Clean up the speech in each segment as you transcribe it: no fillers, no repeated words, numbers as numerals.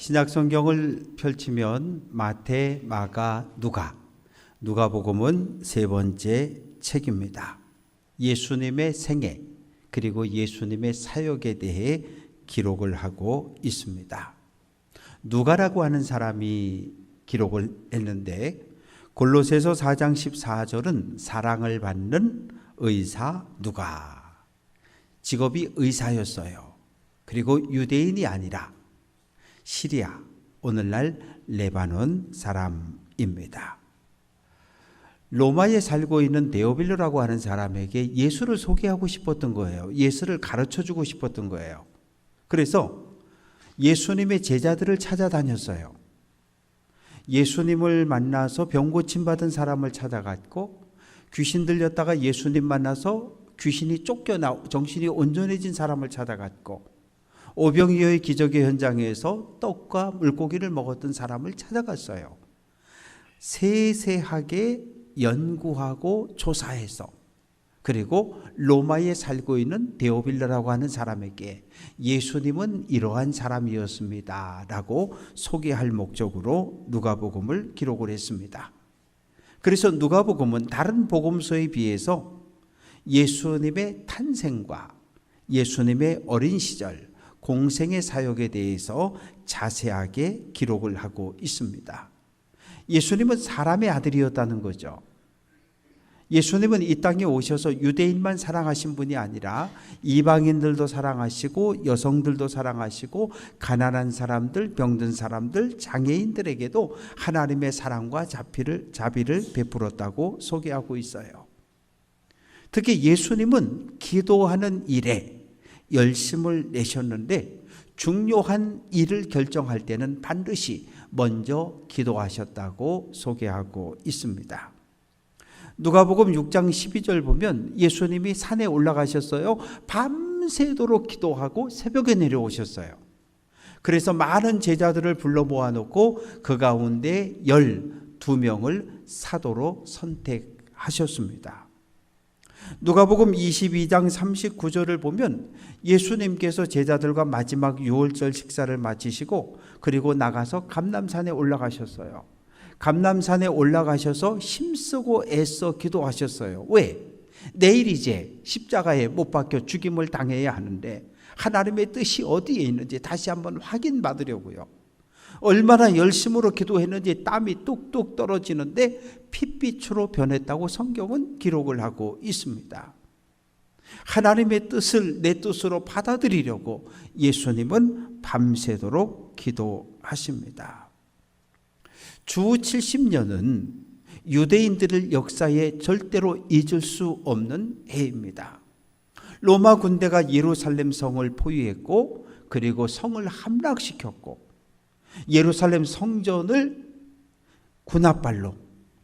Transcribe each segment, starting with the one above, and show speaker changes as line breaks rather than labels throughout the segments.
신약 성경을 펼치면 마태, 마가, 누가복음은 세 번째 책입니다. 예수님의 생애 그리고 예수님의 사역에 대해 기록을 하고 있습니다. 누가라고 하는 사람이 기록을 했는데 골로새서 4장 14절은 사랑을 받는 의사 누가, 직업이 의사였어요. 그리고 유대인이 아니라 시리아, 오늘날 레바논 사람입니다. 로마에 살고 있는 데오빌로라고 하는 사람에게 예수를 소개하고 싶었던 거예요. 예수를 가르쳐주고 싶었던 거예요. 그래서 예수님의 제자들을 찾아다녔어요. 예수님을 만나서 병 고침받은 사람을 찾아갔고, 귀신 들렸다가 예수님 만나서 귀신이 쫓겨나 정신이 온전해진 사람을 찾아갔고, 오병이어의 기적의 현장에서 떡과 물고기를 먹었던 사람을 찾아갔어요. 세세하게 연구하고 조사해서, 그리고 로마에 살고 있는 데오빌로라고 하는 사람에게 예수님은 이러한 사람이었습니다 라고 소개할 목적으로 누가복음을 기록을 했습니다. 그래서 누가복음은 다른 복음서에 비해서 예수님의 탄생과 예수님의 어린 시절, 공생의 사역에 대해서 자세하게 기록을 하고 있습니다. 예수님은 사람의 아들이었다는 거죠. 예수님은 이 땅에 오셔서 유대인만 사랑하신 분이 아니라 이방인들도 사랑하시고 여성들도 사랑하시고 가난한 사람들, 병든 사람들, 장애인들에게도 하나님의 사랑과 자비를 베풀었다고 소개하고 있어요. 특히 예수님은 기도하는 일에 열심을 내셨는데 중요한 일을 결정할 때는 반드시 먼저 기도하셨다고 소개하고 있습니다. 누가복음 6장 12절 보면 예수님이 산에 올라가셨어요. 밤새도록 기도하고 새벽에 내려오셨어요. 그래서 많은 제자들을 불러 모아놓고 그 가운데 12명을 사도로 선택하셨습니다. 누가복음 22장 39절을 보면 예수님께서 제자들과 마지막 유월절 식사를 마치시고 그리고 나가서 감람산에 올라가셨어요. 감람산에 올라가셔서 힘쓰고 애써 기도하셨어요. 왜? 내일 이제 십자가에 못 박혀 죽임을 당해야 하는데 하나님의 뜻이 어디에 있는지 다시 한번 확인받으려고요. 얼마나 열심으로 기도했는지 땀이 뚝뚝 떨어지는데 핏빛으로 변했다고 성경은 기록을 하고 있습니다. 하나님의 뜻을 내 뜻으로 받아들이려고 예수님은 밤새도록 기도하십니다. 주 70년은 유대인들의 역사에 절대로 잊을 수 없는 해입니다. 로마 군대가 예루살렘 성을 포위했고 그리고 성을 함락시켰고 예루살렘 성전을 군합발로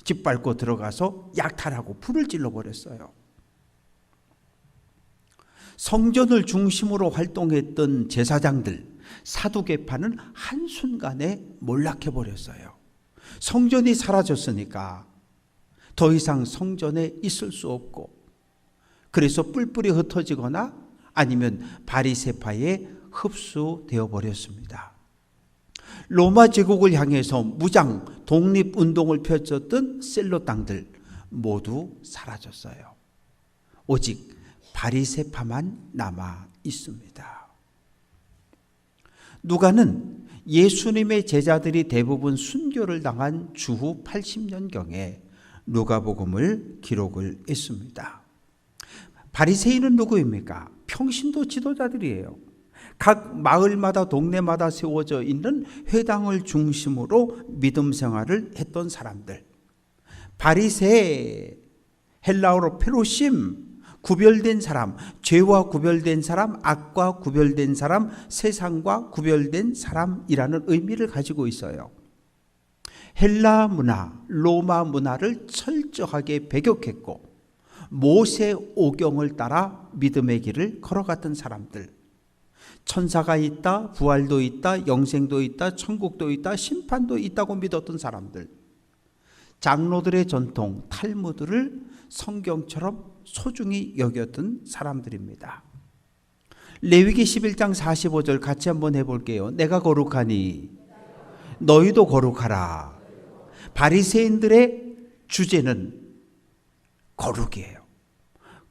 짓밟고 들어가서 약탈하고 불을 질러버렸어요. 성전을 중심으로 활동했던 제사장들, 사두개파는 한순간에 몰락해버렸어요. 성전이 사라졌으니까 더 이상 성전에 있을 수 없고, 그래서 뿔뿔이 흩어지거나 아니면 바리새파에 흡수되어 버렸습니다. 로마 제국을 향해서 무장 독립운동을 펼쳤던 셀로 땅들 모두 사라졌어요. 오직 바리새파만 남아 있습니다. 누가는 예수님의 제자들이 대부분 순교를 당한 주후 80년경에 누가복음을 기록을 했습니다. 바리새인은 누구입니까? 평신도 지도자들이에요. 각 마을마다 동네마다 세워져 있는 회당을 중심으로 믿음 생활을 했던 사람들. 바리새, 헬라어로 페로심, 구별된 사람, 죄와 구별된 사람, 악과 구별된 사람, 세상과 구별된 사람이라는 의미를 가지고 있어요. 헬라 문화, 로마 문화를 철저하게 배격했고 모세 오경을 따라 믿음의 길을 걸어갔던 사람들. 천사가 있다, 부활도 있다, 영생도 있다, 천국도 있다, 심판도 있다고 믿었던 사람들. 장로들의 전통, 탈무드를 성경처럼 소중히 여겼던 사람들입니다. 레위기 11장 45절 같이 한번 해볼게요. 내가 거룩하니 너희도 거룩하라. 바리새인들의 주제는 거룩이에요.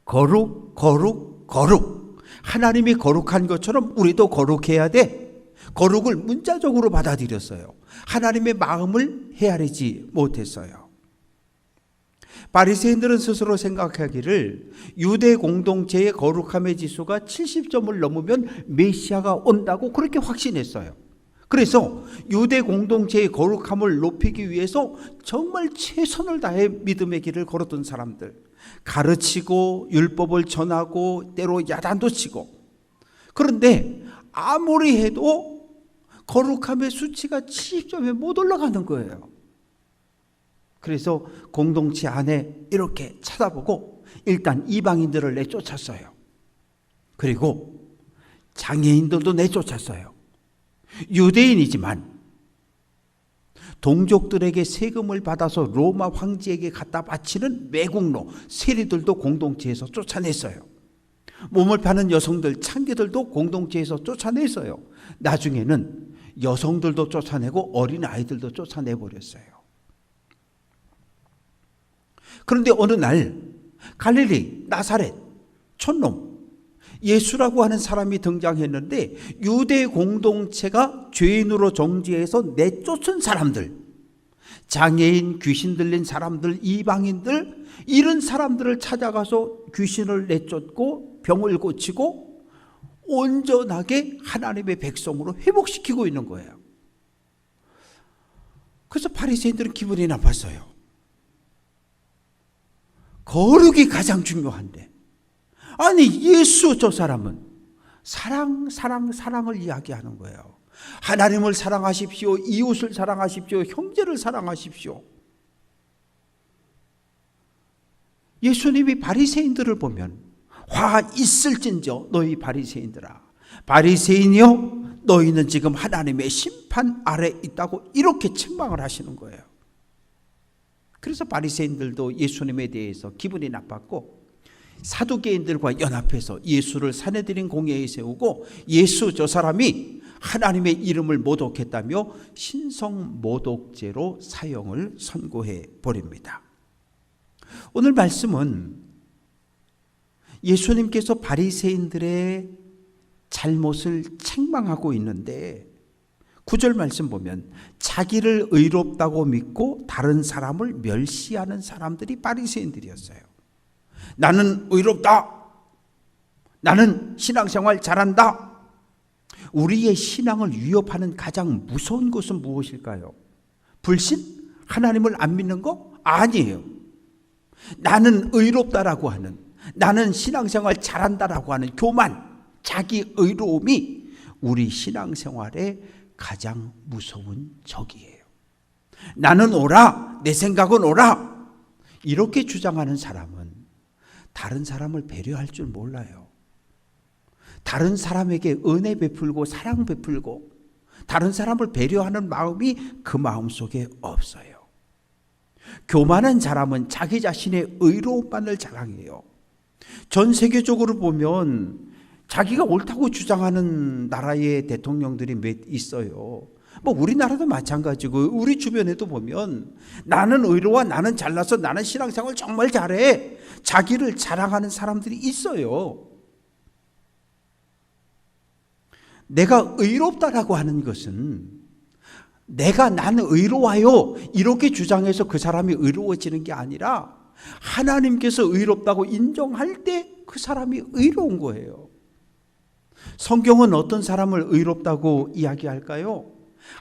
거룩, 거룩, 거룩. 하나님이 거룩한 것처럼 우리도 거룩해야 돼. 거룩을 문자적으로 받아들였어요. 하나님의 마음을 헤아리지 못했어요. 바리새인들은 스스로 생각하기를 유대 공동체의 거룩함의 지수가 70점을 넘으면 메시아가 온다고 그렇게 확신했어요. 그래서 유대 공동체의 거룩함을 높이기 위해서 정말 최선을 다해 믿음의 길을 걸었던 사람들, 가르치고 율법을 전하고 때로 야단도 치고, 그런데 아무리 해도 거룩함의 수치가 70점에 못 올라가는 거예요. 그래서 공동체 안에 이렇게 쳐다보고 일단 이방인들을 내쫓았어요. 그리고 장애인들도 내쫓았어요. 유대인이지만 동족들에게 세금을 받아서 로마 황제에게 갖다 바치는 매국노 세리들도 공동체에서 쫓아냈어요. 몸을 파는 여성들, 창기들도 공동체에서 쫓아냈어요. 나중에는 여성들도 쫓아내고 어린아이들도 쫓아내버렸어요. 그런데 어느 날 갈릴리 나사렛 촌놈 예수라고 하는 사람이 등장했는데, 유대 공동체가 죄인으로 정죄해서 내쫓은 사람들, 장애인, 귀신 들린 사람들, 이방인들, 이런 사람들을 찾아가서 귀신을 내쫓고 병을 고치고 온전하게 하나님의 백성으로 회복시키고 있는 거예요. 그래서 바리새인들은 기분이 나빴어요. 거룩이 가장 중요한데, 아니 예수 저 사람은 사랑을 이야기하는 거예요. 하나님을 사랑하십시오, 이웃을 사랑하십시오, 형제를 사랑하십시오. 예수님이 바리새인들을 보면 화 있을진저 너희 바리새인들아, 바리새인이여 너희는 지금 하나님의 심판 아래 있다고 이렇게 책망을 하시는 거예요. 그래서 바리새인들도 예수님에 대해서 기분이 나빴고 사두개인들과 연합해서 예수를 사내들인 공회에 세우고 예수 저 사람이 하나님의 이름을 모독했다며 신성모독죄로 사형을 선고해 버립니다. 오늘 말씀은 예수님께서 바리새인들의 잘못을 책망하고 있는데, 9절 말씀 보면 자기를 의롭다고 믿고 다른 사람을 멸시하는 사람들이 바리새인들이었어요. 나는 의롭다, 나는 신앙생활 잘한다. 우리의 신앙을 위협하는 가장 무서운 것은 무엇일까요? 불신? 하나님을 안 믿는 거? 아니에요. 나는 의롭다라고 하는, 나는 신앙생활 잘한다라고 하는 교만, 자기 의로움이 우리 신앙생활의 가장 무서운 적이에요. 나는 옳아, 내 생각은 옳아, 이렇게 주장하는 사람은 다른 사람을 배려할 줄 몰라요. 다른 사람에게 은혜 베풀고 사랑 베풀고 다른 사람을 배려하는 마음이 그 마음속에 없어요. 교만한 사람은 자기 자신의 의로움만을 자랑해요. 전 세계적으로 보면 자기가 옳다고 주장하는 나라의 대통령들이 몇 있어요. 뭐 우리나라도 마찬가지고 우리 주변에도 보면 나는 의로워, 나는 잘나서, 나는 신앙생활 정말 잘해, 자기를 자랑하는 사람들이 있어요. 내가 의롭다라고 하는 것은 나는 의로워요 이렇게 주장해서 그 사람이 의로워지는 게 아니라 하나님께서 의롭다고 인정할 때 그 사람이 의로운 거예요. 성경은 어떤 사람을 의롭다고 이야기할까요?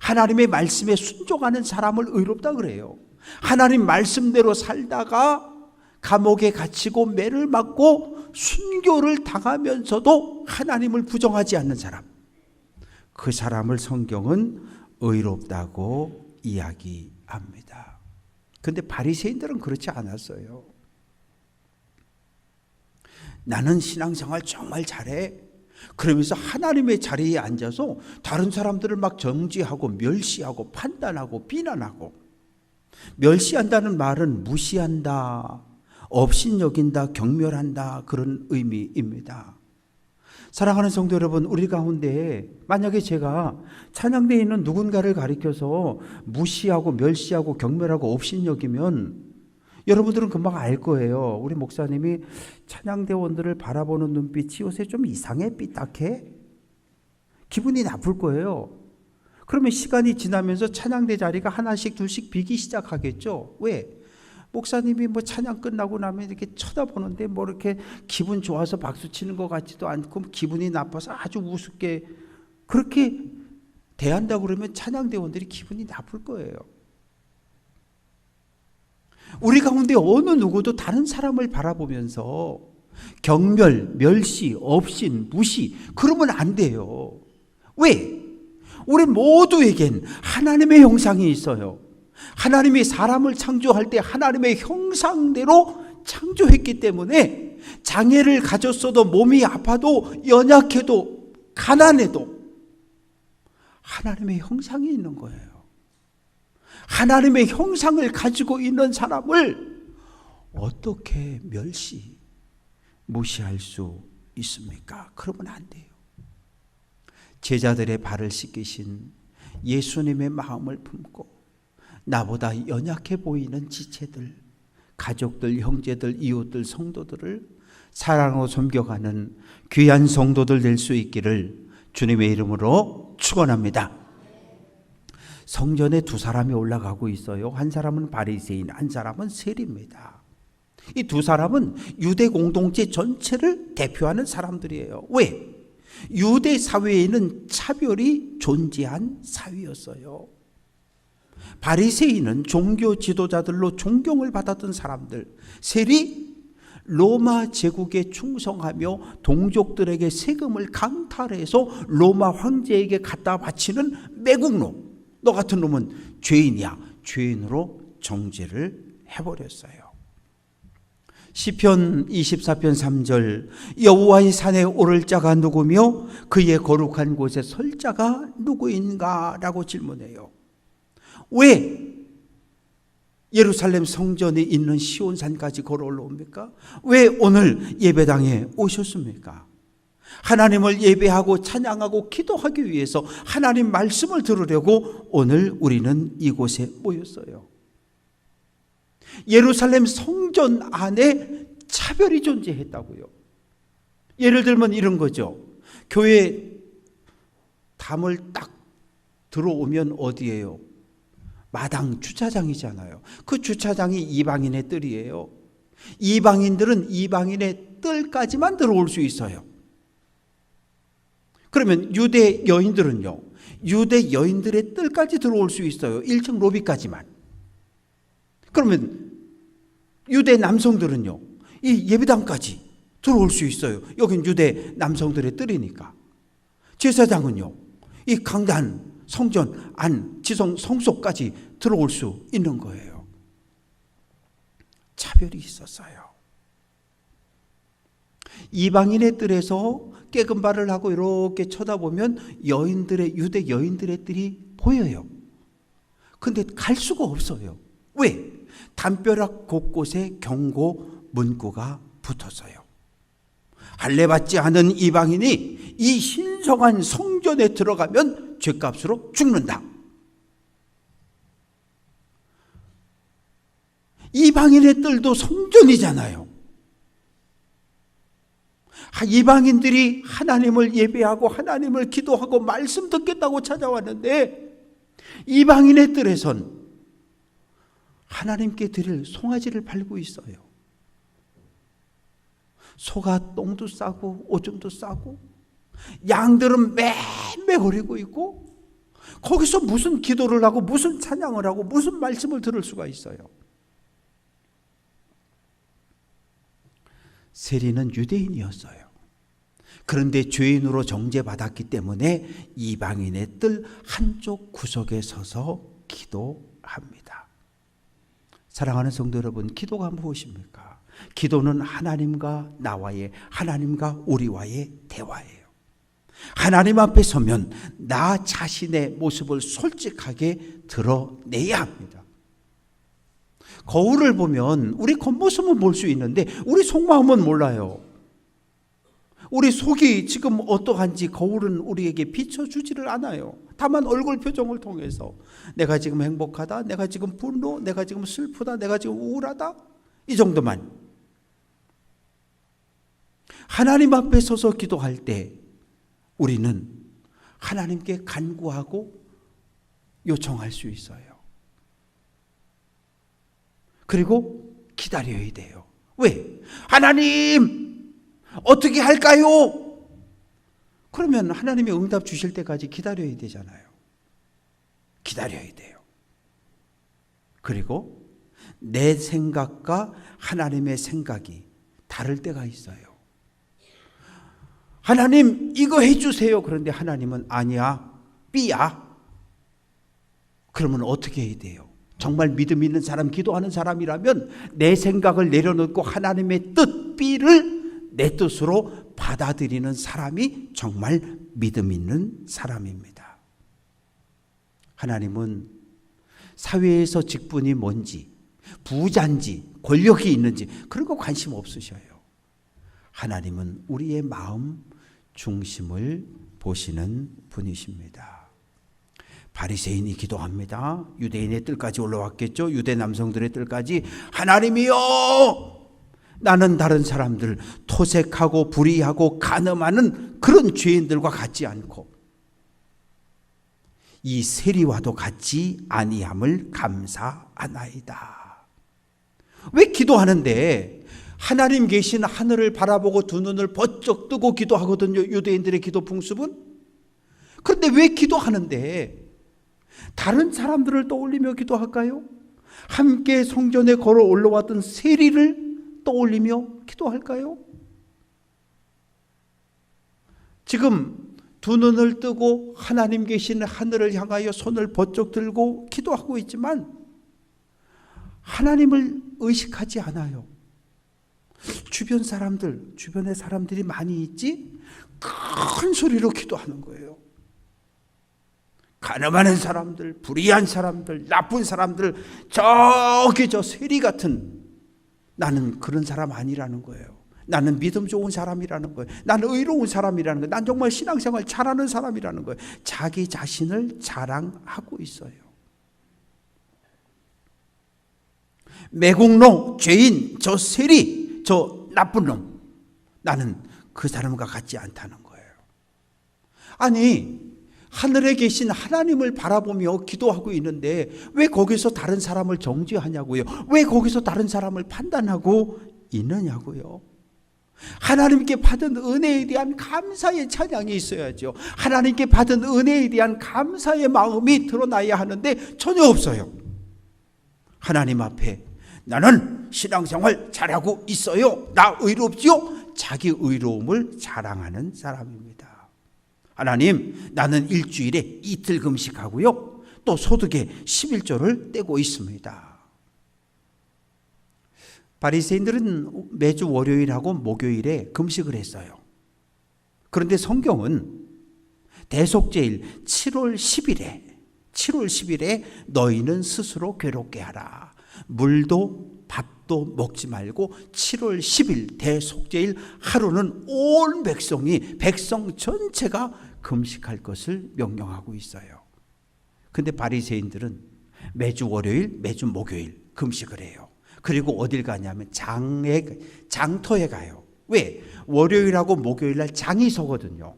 하나님의 말씀에 순종하는 사람을 의롭다 그래요. 하나님 말씀대로 살다가 감옥에 갇히고 매를 맞고 순교를 당하면서도 하나님을 부정하지 않는 사람, 그 사람을 성경은 의롭다고 이야기합니다. 그런데 바리새인들은 그렇지 않았어요. 나는 신앙생활 정말 잘해, 그러면서 하나님의 자리에 앉아서 다른 사람들을 막 정죄하고 멸시하고 판단하고 비난하고, 멸시한다는 말은 무시한다, 업신여긴다, 경멸한다, 그런 의미입니다. 사랑하는 성도 여러분, 우리 가운데 만약에 제가 찬양대에 있는 누군가를 가리켜서 무시하고 멸시하고 경멸하고 업신여기면 여러분들은 금방 알 거예요. 우리 목사님이 찬양대원들을 바라보는 눈빛이 요새 좀 이상해, 삐딱해? 기분이 나쁠 거예요. 그러면 시간이 지나면서 찬양대 자리가 하나씩 둘씩 비기 시작하겠죠. 왜? 목사님이 뭐 찬양 끝나고 나면 이렇게 쳐다보는데 뭐 이렇게 기분 좋아서 박수 치는 것 같지도 않고 기분이 나빠서 아주 우습게 그렇게 대한다고 그러면 찬양대원들이 기분이 나쁠 거예요. 우리 가운데 어느 누구도 다른 사람을 바라보면서 경멸, 멸시, 업신, 무시 그러면 안 돼요. 왜? 우리 모두에겐 하나님의 형상이 있어요. 하나님이 사람을 창조할 때 하나님의 형상대로 창조했기 때문에 장애를 가졌어도 몸이 아파도 연약해도 가난해도 하나님의 형상이 있는 거예요. 하나님의 형상을 가지고 있는 사람을 어떻게 멸시, 무시할 수 있습니까? 그러면 안 돼요. 제자들의 발을 씻기신 예수님의 마음을 품고 나보다 연약해 보이는 지체들, 가족들, 형제들, 이웃들, 성도들을 사랑하고 섬겨가는 귀한 성도들 될 수 있기를 주님의 이름으로 축원합니다. 성전에 두 사람이 올라가고 있어요. 한 사람은 바리새인, 한 사람은 세리입니다. 이 두 사람은 유대 공동체 전체를 대표하는 사람들이에요. 왜? 유대 사회에는 차별이 존재한 사회였어요. 바리새인은 종교 지도자들로 존경을 받았던 사람들, 세리 로마 제국에 충성하며 동족들에게 세금을 강탈해서 로마 황제에게 갖다 바치는 매국노, 너 같은 놈은 죄인이야, 죄인으로 정죄를 해버렸어요. 시편 24편 3절 여호와의 산에 오를 자가 누구며 그의 거룩한 곳에 설 자가 누구인가 라고 질문해요. 왜 예루살렘 성전에 있는 시온산까지 걸어 올라옵니까? 왜 오늘 예배당에 오셨습니까? 하나님을 예배하고 찬양하고 기도하기 위해서 하나님 말씀을 들으려고 오늘 우리는 이곳에 모였어요. 예루살렘 성전 안에 차별이 존재했다고요. 예를 들면 이런 거죠. 교회 담을 딱 들어오면 어디예요? 마당 주차장이잖아요. 그 주차장이 이방인의 뜰이에요. 이방인들은 이방인의 뜰까지만 들어올 수 있어요. 그러면 유대 여인들은요, 유대 여인들의 뜰까지 들어올 수 있어요. 1층 로비까지만. 그러면 유대 남성들은요, 이 예배당까지 들어올 수 있어요. 여긴 유대 남성들의 뜰이니까. 제사장은요, 이 강단, 성전 안, 지성 성소까지 들어올 수 있는 거예요. 차별이 있었어요. 이방인의 뜰에서 깨금 발을 하고 이렇게 쳐다보면 여인들의, 유대 여인들의 뜰이 보여요. 근데 갈 수가 없어요. 왜? 담벼락 곳곳에 경고 문구가 붙어서요. 할례받지 않은 이방인이 이 신성한 성전에 들어가면 죗값으로 죽는다. 이방인의 뜰도 성전이잖아요. 이방인들이 하나님을 예배하고 하나님을 기도하고 말씀 듣겠다고 찾아왔는데 이방인의 뜰에선 하나님께 드릴 송아지를 팔고 있어요. 소가 똥도 싸고 오줌도 싸고 양들은 맴매거리고 있고 거기서 무슨 기도를 하고 무슨 찬양을 하고 무슨 말씀을 들을 수가 있어요. 세리는 유대인이었어요. 그런데 죄인으로 정죄받았기 때문에 이방인의 뜰 한쪽 구석에 서서 기도합니다. 사랑하는 성도 여러분, 기도가 무엇입니까? 기도는 하나님과 나와의, 하나님과 우리와의 대화예요. 하나님 앞에 서면 나 자신의 모습을 솔직하게 드러내야 합니다. 거울을 보면 우리 겉모습은 볼 수 있는데 우리 속마음은 몰라요. 우리 속이 지금 어떠한지 거울은 우리에게 비춰주지를 않아요. 다만 얼굴 표정을 통해서 내가 지금 행복하다, 내가 지금 분노, 내가 지금 슬프다, 내가 지금 우울하다, 이 정도만. 하나님 앞에 서서 기도할 때 우리는 하나님께 간구하고 요청할 수 있어요. 그리고 기다려야 돼요. 왜? 하나님 어떻게 할까요? 그러면 하나님이 응답 주실 때까지 기다려야 되잖아요. 기다려야 돼요. 그리고 내 생각과 하나님의 생각이 다를 때가 있어요. 하나님 이거 해주세요. 그런데 하나님은 아니야, B야. 그러면 어떻게 해야 돼요? 정말 믿음 있는 사람, 기도하는 사람이라면 내 생각을 내려놓고 하나님의 뜻 B를 내 뜻으로 받아들이는 사람이 정말 믿음 있는 사람입니다. 하나님은 사회에서 직분이 뭔지, 부자인지, 권력이 있는지 그런 거 관심 없으셔요. 하나님은 우리의 마음 중심을 보시는 분이십니다. 바리새인이 기도합니다. 유대인의 뜰까지 올라왔겠죠. 유대 남성들의 뜰까지. 하나님이여, 나는 다른 사람들 토색하고 불의하고 간음하는 그런 죄인들과 같지 않고 이 세리와도 같지 아니함을 감사하나이다. 왜 기도하는데 하나님 계신 하늘을 바라보고 두 눈을 번쩍 뜨고 기도하거든요. 유대인들의 기도 풍습은. 그런데 왜 기도하는데 다른 사람들을 떠올리며 기도할까요? 함께 성전에 걸어 올라왔던 세리를 떠올리며 기도할까요? 지금 두 눈을 뜨고 하나님 계신 하늘을 향하여 손을 번쩍 들고 기도하고 있지만 하나님을 의식하지 않아요. 주변 사람들, 주변에 사람들이 많이 있지? 큰 소리로 기도하는 거예요. 가늠하는 사람들, 불의한 사람들, 나쁜 사람들, 저기 저 세리 같은, 나는 그런 사람 아니라는 거예요. 나는 믿음 좋은 사람이라는 거예요. 나는 의로운 사람이라는 거예요. 난 정말 신앙생활 잘하는 사람이라는 거예요. 자기 자신을 자랑하고 있어요. 매국노, 죄인, 저 세리, 저 나쁜 놈, 나는 그 사람과 같지 않다는 거예요. 아니, 하늘에 계신 하나님을 바라보며 기도하고 있는데 왜 거기서 다른 사람을 정죄하냐고요? 왜 거기서 다른 사람을 판단하고 있느냐고요? 하나님께 받은 은혜에 대한 감사의 찬양이 있어야죠. 하나님께 받은 은혜에 대한 감사의 마음이 드러나야 하는데 전혀 없어요. 하나님 앞에 나는 신앙생활 잘하고 있어요, 나 의롭지요? 자기 의로움을 자랑하는 사람입니다. 하나님, 나는 일주일에 이틀 금식하고요, 또 소득의 11조를 떼고 있습니다. 바리새인들은 매주 월요일하고 목요일에 금식을 했어요. 그런데 성경은 대속죄일 7월 10일에 너희는 스스로 괴롭게 하라. 물도 밥도 먹지 말고 7월 10일 대속죄일 하루는 온 백성 전체가 금식할 것을 명령하고 있어요. 근데 바리새인들은 매주 월요일, 매주 목요일 금식을 해요. 그리고 어딜 가냐면 장터에 가요. 왜? 월요일하고 목요일 날 장이 서거든요.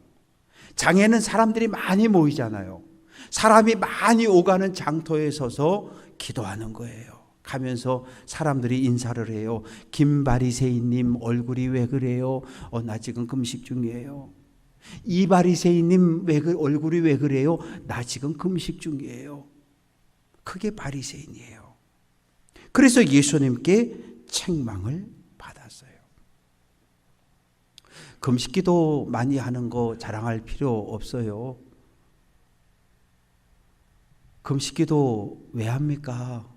장에는 사람들이 많이 모이잖아요. 사람이 많이 오가는 장터에 서서 기도하는 거예요. 가면서 사람들이 인사를 해요. 김 바리새인님 얼굴이 왜 그래요? 나 지금 금식 중이에요. 이 바리새인님 얼굴이 왜 그래요? 나 지금 금식 중이에요. 그게 바리새인이에요. 그래서 예수님께 책망을 받았어요. 금식기도 많이 하는 거 자랑할 필요 없어요. 금식기도 왜 합니까?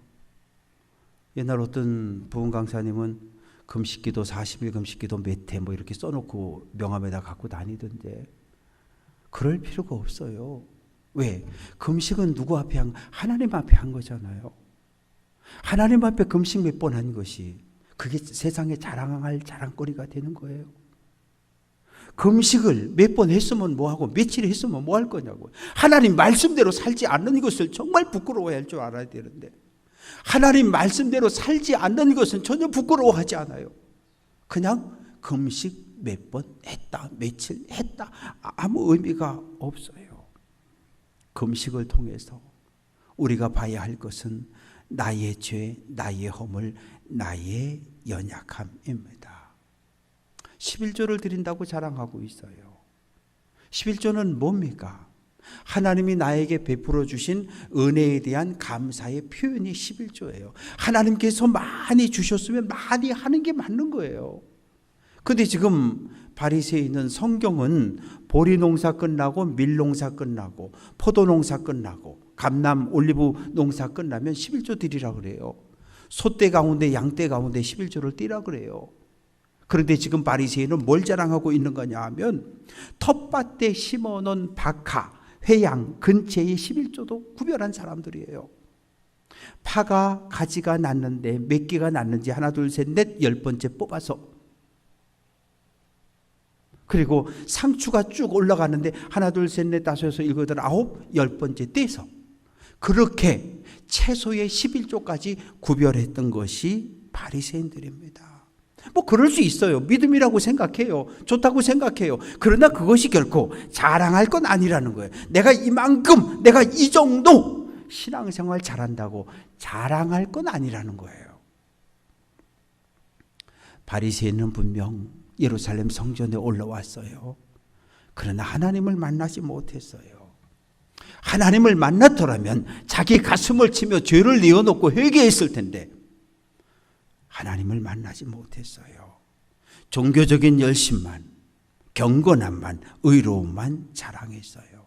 옛날 어떤 부흥 강사님은 금식기도 40일 금식기도 몇 회 뭐 이렇게 써놓고 명함에다 갖고 다니던데 그럴 필요가 없어요. 왜? 금식은 누구 앞에 하나님 앞에 한 거잖아요. 하나님 앞에 금식 몇 번 한 것이 그게 세상에 자랑할 자랑거리가 되는 거예요. 금식을 몇 번 했으면 뭐하고 며칠 했으면 뭐 할 거냐고. 하나님 말씀대로 살지 않는 것을 정말 부끄러워할 줄 알아야 되는데, 하나님 말씀대로 살지 않는 것은 전혀 부끄러워하지 않아요. 그냥 금식 몇 번 했다, 며칠 했다, 아무 의미가 없어요. 금식을 통해서 우리가 봐야 할 것은 나의 죄, 나의 허물, 나의 연약함입니다. 11조를 드린다고 자랑하고 있어요. 11조는 뭡니까? 하나님이 나에게 베풀어 주신 은혜에 대한 감사의 표현이 11조예요. 하나님께서 많이 주셨으면 많이 하는 게 맞는 거예요. 그런데 지금 바리새인은 성경은 보리 농사 끝나고 밀 농사 끝나고 포도 농사 끝나고 감람 올리브 농사 끝나면 11조 드리라 그래요. 소떼 가운데 양떼 가운데 11조를 띠라 그래요. 그런데 지금 바리새인은 뭘 자랑하고 있는 거냐 하면 텃밭에 심어놓은 박하, 회양, 근처의 11조도 구별한 사람들이에요. 파가 가지가 났는데 몇 개가 났는지 하나 둘 셋 넷 10번째 뽑아서, 그리고 상추가 쭉 올라가는데 하나 둘 셋 넷 다섯 여섯 일곱 여덟 아홉 10번째 떼서, 그렇게 채소의 11조까지 구별했던 것이 바리새인들입니다. 뭐 그럴 수 있어요. 믿음이라고 생각해요. 좋다고 생각해요. 그러나 그것이 결코 자랑할 건 아니라는 거예요. 내가 이만큼, 내가 이 정도 신앙생활 잘한다고 자랑할 건 아니라는 거예요. 바리새인은 분명 예루살렘 성전에 올라왔어요. 그러나 하나님을 만나지 못했어요. 하나님을 만났더라면 자기 가슴을 치며 죄를 내어놓고 회개했을 텐데 하나님을 만나지 못했어요. 종교적인 열심만, 경건함만, 의로움만 자랑했어요.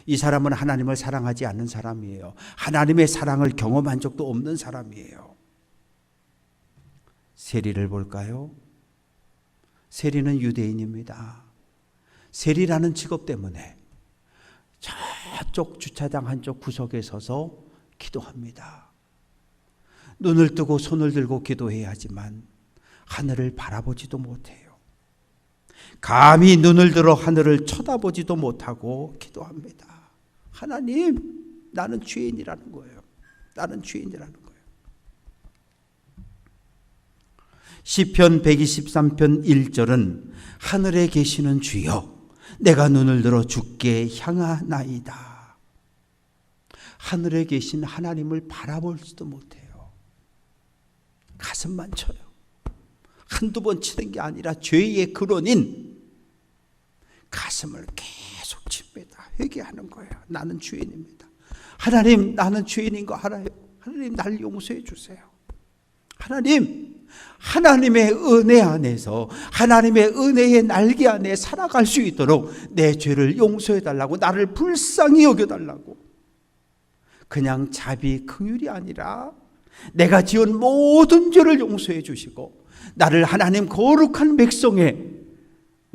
이 사람은 하나님을 사랑하지 않는 사람이에요. 하나님의 사랑을 경험한 적도 없는 사람이에요. 세리를 볼까요? 세리는 유대인입니다. 세리라는 직업 때문에 저쪽 주차장 한쪽 구석에 서서 기도합니다. 눈을 뜨고 손을 들고 기도해야 하지만 하늘을 바라보지도 못해요. 감히 눈을 들어 하늘을 쳐다보지도 못하고 기도합니다. 하나님, 나는 죄인이라는 거예요. 나는 죄인이라는 거예요. 시편 123편 1절은 하늘에 계시는 주여, 내가 눈을 들어 주께 향하나이다. 하늘에 계신 하나님을 바라볼지도 못해요. 가슴만 쳐요. 한두 번 치는 게 아니라 죄의 근원인 가슴을 계속 칩니다. 회개하는 거예요. 나는 죄인입니다. 하나님, 나는 죄인인 거 알아요. 하나님, 나를 용서해 주세요. 하나님, 하나님의 은혜 안에서, 하나님의 은혜의 날개 안에 살아갈 수 있도록 내 죄를 용서해 달라고, 나를 불쌍히 여겨 달라고. 그냥 자비 긍휼이 아니라 내가 지은 모든 죄를 용서해 주시고 나를 하나님 거룩한 백성의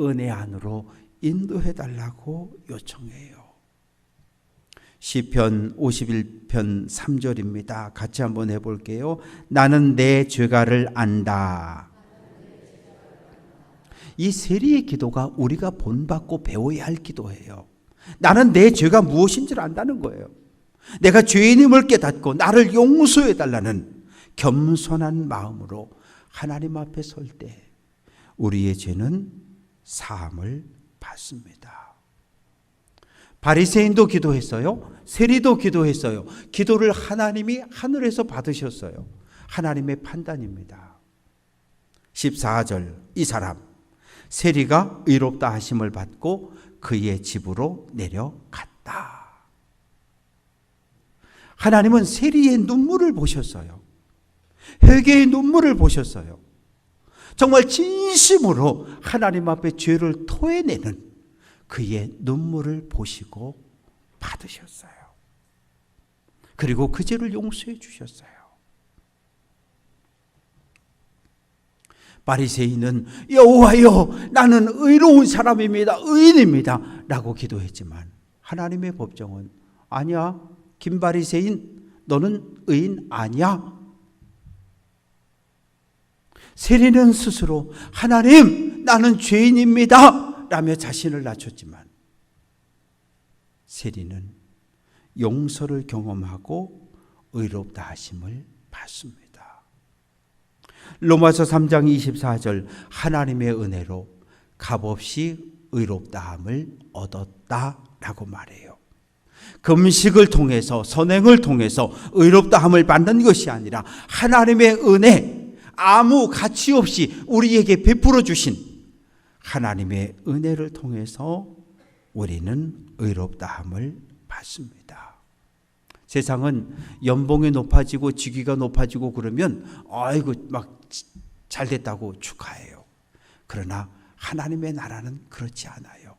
은혜 안으로 인도해 달라고 요청해요. 시편 51편 3절입니다. 같이 한번 해볼게요. 나는 내 죄가를 안다. 이 세리의 기도가 우리가 본받고 배워야 할 기도예요. 나는 내 죄가 무엇인지를 안다는 거예요. 내가 죄인임을 깨닫고 나를 용서해 달라는 겸손한 마음으로 하나님 앞에 설 때 우리의 죄는 사함을 받습니다. 바리새인도 기도했어요. 세리도 기도했어요. 기도를 하나님이 하늘에서 받으셨어요. 하나님의 판단입니다. 14절, 이 사람 세리가 의롭다 하심을 받고 그의 집으로 내려갔다. 하나님은 세리의 눈물을 보셨어요. 회개의 눈물을 보셨어요. 정말 진심으로 하나님 앞에 죄를 토해내는 그의 눈물을 보시고 받으셨어요. 그리고 그 죄를 용서해 주셨어요. 바리새인은 여호와여, 나는 의로운 사람입니다, 의인입니다 라고 기도했지만 하나님의 법정은 아니야, 김바리새인, 너는 의인 아니야. 세리는 스스로 하나님, 나는 죄인입니다 라며 자신을 낮췄지만 세리는 용서를 경험하고 의롭다 하심을 받습니다. 로마서 3장 24절 하나님의 은혜로 값없이 의롭다함을 얻었다라고 말해요. 금식을 통해서 선행을 통해서 의롭다함을 받는 것이 아니라 하나님의 은혜, 아무 가치 없이 우리에게 베풀어 주신 하나님의 은혜를 통해서 우리는 의롭다함을 받습니다. 세상은 연봉이 높아지고 직위가 높아지고 그러면 아이고 막 잘됐다고 축하해요. 그러나 하나님의 나라는 그렇지 않아요.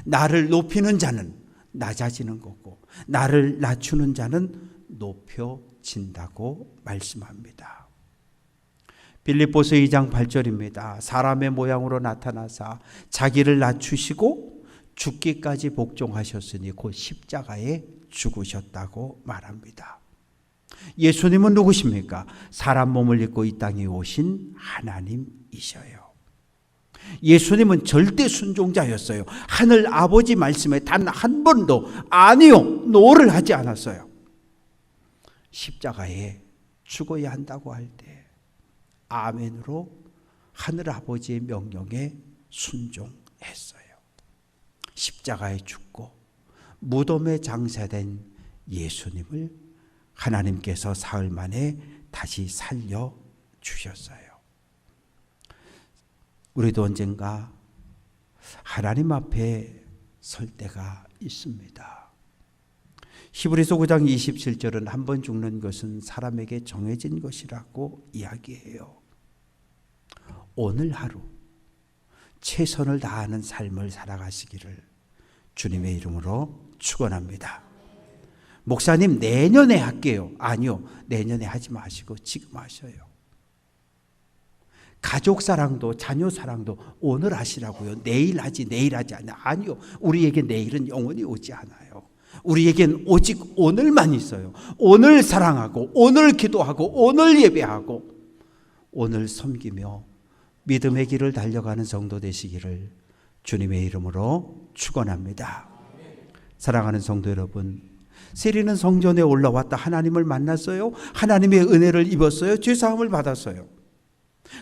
나를 높이는 자는 낮아지는 거고 나를 낮추는 자는 높여진다고 말씀합니다. 빌립보서 2장 8절입니다. 사람의 모양으로 나타나사 자기를 낮추시고 죽기까지 복종하셨으니 곧 십자가에 죽으셨다고 말합니다. 예수님은 누구십니까? 사람 몸을 입고 이 땅에 오신 하나님이셔요. 예수님은 절대 순종자였어요. 하늘 아버지 말씀에 단 한 번도 아니요, 노를 하지 않았어요. 십자가에 죽어야 한다고 할 때 아멘으로 하늘 아버지의 명령에 순종했어요. 십자가에 죽고 무덤에 장사된 예수님을 하나님께서 사흘 만에 다시 살려주셨어요. 우리도 언젠가 하나님 앞에 설 때가 있습니다. 히브리서 9장 27절은 한 번 죽는 것은 사람에게 정해진 것이라고 이야기해요. 오늘 하루 최선을 다하는 삶을 살아가시기를 주님의 이름으로 축원합니다. 목사님 내년에 할게요. 아니요, 내년에 하지 마시고 지금 하셔요. 가족 사랑도 자녀 사랑도 오늘 하시라고요. 내일 하지 않아요. 아니요, 우리에게 내일은 영원히 오지 않아요. 우리에겐 오직 오늘만 있어요. 오늘 사랑하고 오늘 기도하고 오늘 예배하고 오늘 섬기며 믿음의 길을 달려가는 성도 되시기를 주님의 이름으로 축원합니다. 사랑하는 성도 여러분, 세리는 성전에 올라왔다 하나님을 만났어요. 하나님의 은혜를 입었어요. 죄사함을 받았어요.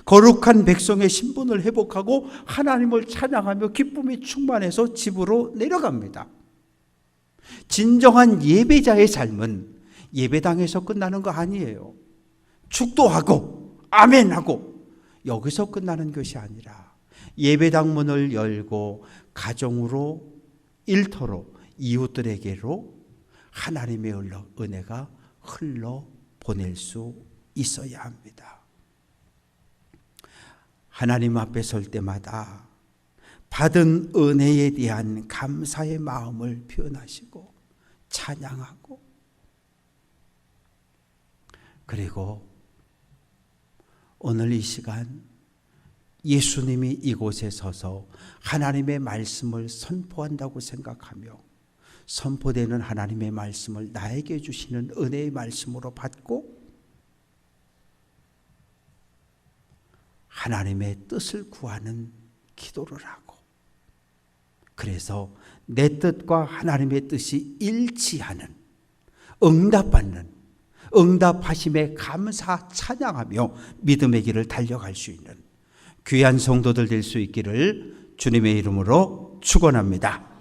거룩한 백성의 신분을 회복하고 하나님을 찬양하며 기쁨이 충만해서 집으로 내려갑니다. 진정한 예배자의 삶은 예배당에서 끝나는 거 아니에요. 축도하고 아멘하고 여기서 끝나는 것이 아니라 예배당 문을 열고 가정으로 일터로 이웃들에게로 하나님의 은혜가 흘러 보낼 수 있어야 합니다. 하나님 앞에 설 때마다 받은 은혜에 대한 감사의 마음을 표현하시고 찬양하고 그리고 오늘 이 시간 예수님이 이곳에 서서 하나님의 말씀을 선포한다고 생각하며 선포되는 하나님의 말씀을 나에게 주시는 은혜의 말씀으로 받고 하나님의 뜻을 구하는 기도를 하고 그래서 내 뜻과 하나님의 뜻이 일치하는 응답받는 응답하심에 감사 찬양하며 믿음의 길을 달려갈 수 있는 귀한 성도들 될 수 있기를 주님의 이름으로 축원합니다.